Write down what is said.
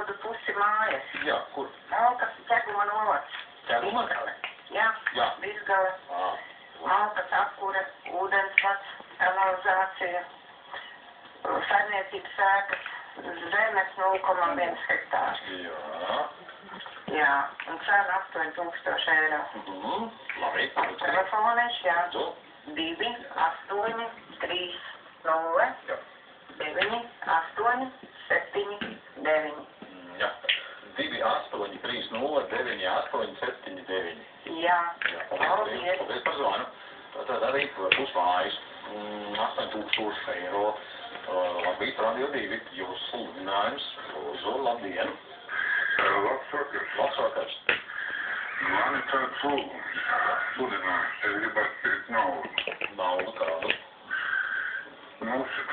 novadu pusi mājas. Jā, kur? Malkas ķeguma novads. Ķeguma? Visgale. Jā, Jā. Visgale. Malkas apkure, ūdensvads, kanalizācija, saimniecības ēkas, zemes 0,1 hektārs. Jā. Jā, un cena 8000 eiro. Labi. Telefoniņš, jā. 2, 2, 8, 3, 0, 9, 8, 7, 9. Jā. 2, 8, 3, 0, 9, 8, 7, 9. Jā. Paldies par zvanu. Tad arī būs mājas 8000 eiro. Labrīt, Radio 2. Jūsu sludinājums uz labdienu. Labsvakars. Man ir tāds sludinājums. Es gribētu pirkt naudu. Naudu kādu? Mūsu